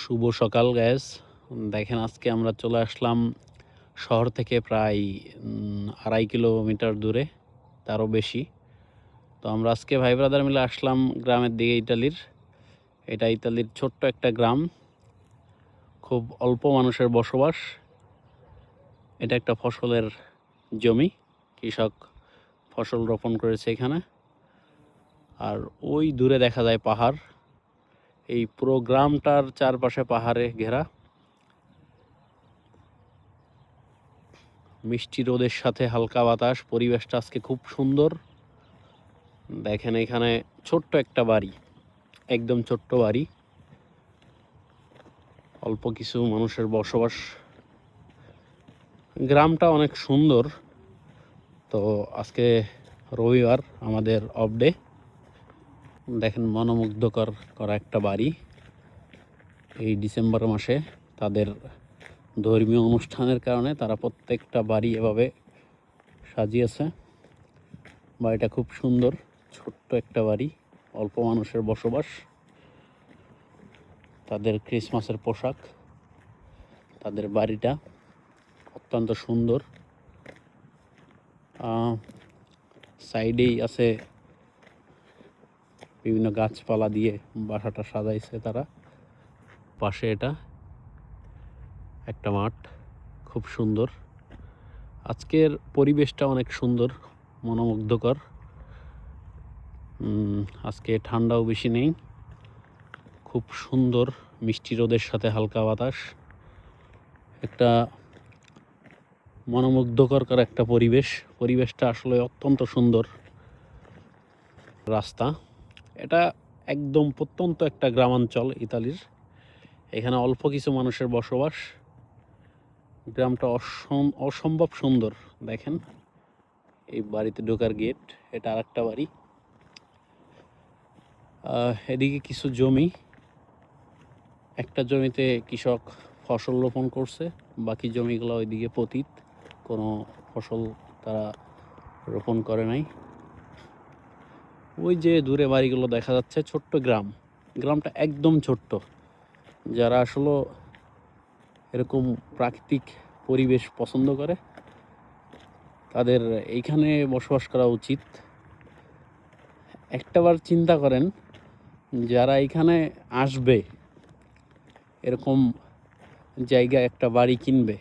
শুভ সকাল গ্যাস। দেখেন আজকে আমরা চলে আসলাম শহর থেকে প্রায় ২.৫ কিলোমিটার দূরে, তারও বেশি। তো আমরা আজকে ভাই ব্রাদার মিলে আসলাম গ্রামের দিকে ইতালির। এটা ইতালির ছোট্ট একটা গ্রাম, খুব অল্প মানুষের বসবাস। এটা একটা ফসলের জমি, কৃষক ফসল রোপণ করেছে এখানে। আর ওই দূরে দেখা যায় পাহাড়। এই পুরো গ্রামটার চারপাশে পাহাড়ে ঘেরা। মিষ্টি রোদের সাথে হালকা বাতাস, পরিবেশটা আজকে খুব সুন্দর। দেখেন এখানে ছোট্ট একটা বাড়ি, একদম ছোট্ট বাড়ি, অল্প কিছু মানুষের বসবাস। গ্রামটা অনেক সুন্দর। তো আজকে রবিবার, আমাদের অফ ডে। দেখেন মনোমুগ্ধকর করা একটা বাড়ি। এই ডিসেম্বর মাসে তাদের ধর্মীয় অনুষ্ঠানের কারণে তারা প্রত্যেকটা বাড়ি এভাবে সাজিয়েছে। বাড়িটা খুব সুন্দর, ছোট্ট একটা বাড়ি, অল্প মানুষের বসবাস। তাদের ক্রিসমাসের পোশাক, তাদের বাড়িটা অত্যন্ত সুন্দর। সাইডেই আছে বিভিন্ন গাছপালা দিয়ে বাসাটা সাজাইছে তারা। পাশে এটা একটা মাঠ, খুব সুন্দর। আজকের পরিবেশটা অনেক সুন্দর, মনোমুগ্ধকর। আজকে ঠান্ডাও বেশি নেই, খুব সুন্দর মিষ্টি রোদের সাথে হালকা বাতাস। একটা মনোমুগ্ধকর একটা পরিবেশটা আসলে অত্যন্ত সুন্দর। রাস্তা, এটা একদম প্রত্যন্ত একটা গ্রামাঞ্চল ইতালির। এখানে অল্প কিছু মানুষের বসবাস। গ্রামটা অসম্ভব সুন্দর। দেখেন এই বাড়িতে ঢোকার গেট, এটা আর একটা বাড়ি। এদিকে কিছু জমি, একটা জমিতে কৃষক ফসল রোপণ করছে, বাকি জমিগুলো ওইদিকে পতিত, কোনো ফসল তারা রোপণ করে নাই। ওই যে দূরে বাড়িগুলো দেখা যাচ্ছে, ছোট্ট গ্রামটা একদম ছোট্ট। যারা আসলে এরকম প্রাকৃতিক পরিবেশ পছন্দ করে তাদের এইখানে বসবাস করা উচিত। একটাবার চিন্তা করেন, যারা এখানে আসবে, এরকম জায়গায় একটা বাড়ি কিনবে,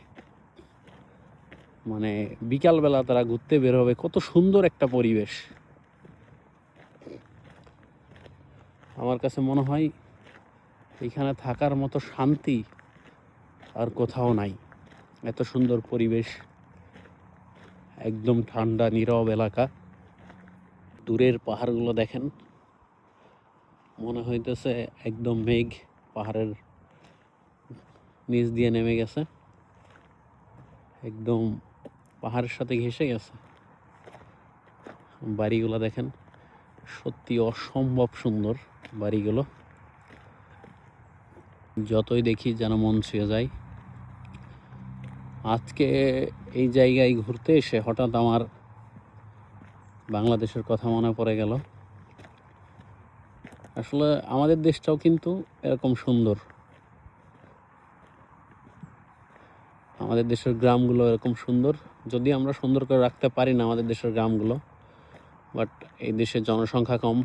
মানে বিকালবেলা তারা ঘুরতে বের হবে, কত সুন্দর একটা পরিবেশ। আমার কাছে মনে হয় এখানে থাকার মতো শান্তি আর কোথাও নাই। এত সুন্দর পরিবেশ, একদম ঠান্ডা নীরব এলাকা। দূরের পাহাড়গুলো দেখেন, মনে হইতেছে একদম মেঘ পাহাড়ের নিচ দিয়ে নেমে গেছে, একদম পাহাড়ের সাথে ঘেঁষে গেছে। বাড়িগুলো দেখেন, সত্যি অসম্ভব সুন্দর বাড়িগুলো। যতই দেখি যেন মন ছুঁয়ে যায়। আজকে এই জায়গায় ঘুরতে এসে হঠাৎ আমার বাংলাদেশের কথা মনে পড়ে গেল। আসলে আমাদের দেশটাও কিন্তু এরকম সুন্দর। আমাদের দেশের গ্রামগুলো এরকম সুন্দর, যদি আমরা সুন্দর করে রাখতে পারি না আমাদের দেশের গ্রামগুলো। বাট এই দেশের জনসংখ্যা কম,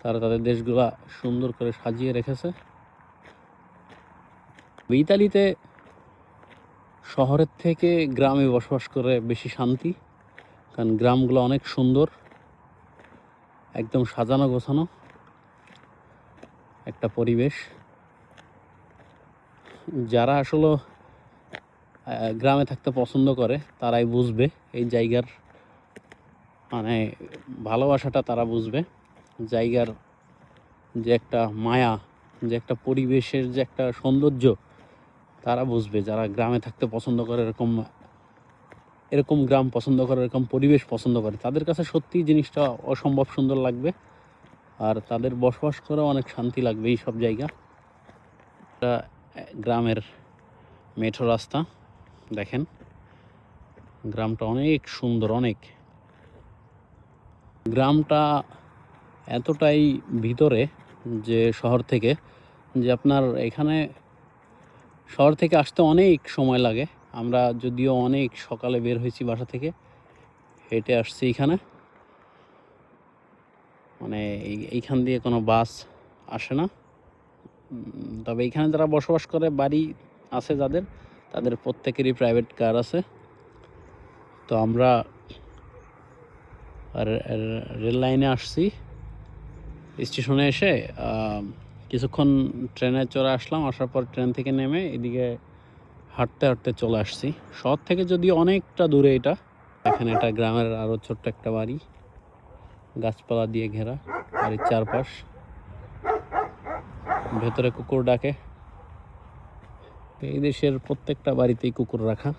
তারা তাদের দেশগুলা সুন্দর করে সাজিয়ে রেখেছে। ইতালিতে শহরের থেকে গ্রামে বসবাস করে বেশি শান্তি, কারণ গ্রামগুলো অনেক সুন্দর, একদম সাজানো গোছানো একটা পরিবেশ। যারা আসলে গ্রামে থাকতে পছন্দ করে তারাই বুঝবে এই জায়গার মানে ভালোবাসাটা, তারা বুঝবে জায়গার যে একটা মায়া, যে একটা পরিবেশের যে একটা সৌন্দর্য, তারা বুঝবে। যারা গ্রামে থাকতে পছন্দ করে, এরকম গ্রাম পছন্দ করে, এরকম পরিবেশ পছন্দ করে, তাদের কাছে সত্যি জিনিসটা অসম্ভব সুন্দর লাগবে। আর তাদের বসবাস করে অনেক শান্তি লাগবে এই সব জায়গা। এটা গ্রামের মেঠো রাস্তা, দেখেন গ্রামটা অনেক সুন্দর। অনেক, গ্রামটা এতটাই ভিতরে যে শহর থেকে যে আপনার এখানে শহর থেকে আসতে অনেক সময় লাগে। আমরা যদিও অনেক সকালে বের হয়েছি বাসা থেকে, হেঁটে আসছি এখানে, মানে এইখান দিয়ে কোনো বাস আসে না। তবে এইখানে যারা বসবাস করে, বাড়ি আছে যাদের, তাদের প্রত্যেকেরই প্রাইভেট কার আছে। তো আমরা রেল লাইনে আসছি, স্টেশনে এসে কিছুক্ষণ ট্রেনে চড়ে আসলাম। আসার পর ট্রেন থেকে নেমে এদিকে হাঁটতে হাঁটতে চলে আসছি। শহর থেকে যদিও অনেকটা দূরে এটা। এখানে এটা গ্রামের আরও ছোট্ট একটা বাড়ি, গাছপালা দিয়ে ঘেরা, বাড়ির চারপাশ। ভেতরে কুকুর ডাকে। এই দেশের প্রত্যেকটা বাড়িতেই কুকুর রাখা।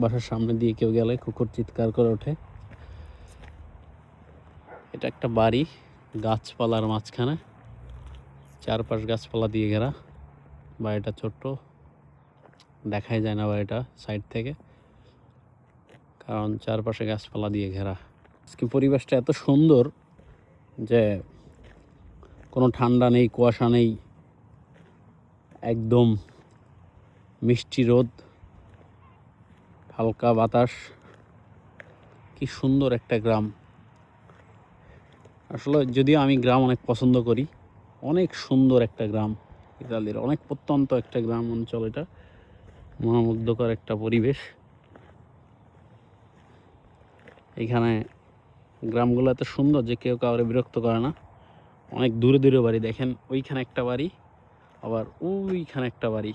বাসার সামনে দিয়ে কেউ গেলে কুকুর চিৎকার করে ওঠে। এটা একটা বাড়ি গাছপালার মাঝখানে, চারপাশ গাছপালা দিয়ে ঘেরা। বাড়িটা ছোট্ট, দেখাই যায় না বাড়িটা সাইড থেকে, কারণ চারপাশে গাছপালা দিয়ে ঘেরা। আজকে পরিবেশটা এত সুন্দর যে কোনো ঠান্ডা নেই, কুয়াশা নেই, একদম মিষ্টি রোদ, হালকা বাতাস। কি সুন্দর একটা গ্রাম। আসলে যদিও আমি গ্রাম অনেক পছন্দ করি, অনেক সুন্দর একটা গ্রাম ইতালির, অনেক প্রত্যন্ত একটা গ্রাম অঞ্চল। এটা মনোমুগ্ধকর একটা পরিবেশ। এখানে গ্রামগুলো এত সুন্দর যে কেউ কাউরে বিরক্ত করে না। অনেক দূরে দূরে বাড়ি, দেখেন ওইখানে একটা বাড়ি, আবার ওইখানে একটা বাড়ি,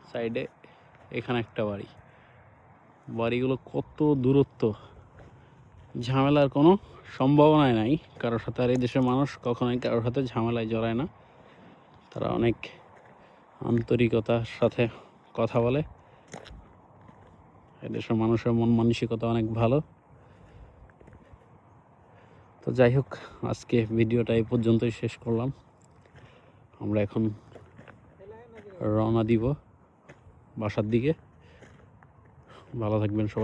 সাইডে এখানে একটা বাড়ি। বাড়িগুলো কত দূরত্ব, ঝামেলার কোনো সম্ভাবনাই নাই কারোর সাথে। আর এই দেশের মানুষ কখনোই কারোর সাথে ঝামেলায় জড়ায় না। তারা অনেক আন্তরিকতার সাথে কথা বলে। এদেশের মানুষের মন মানসিকতা অনেক ভালো। তো যাই হোক, আজকে ভিডিওটা এই পর্যন্তই শেষ করলাম। আমরা এখন রওনা দিব বাসার দিকে। ভালো থাকবেন সবাই।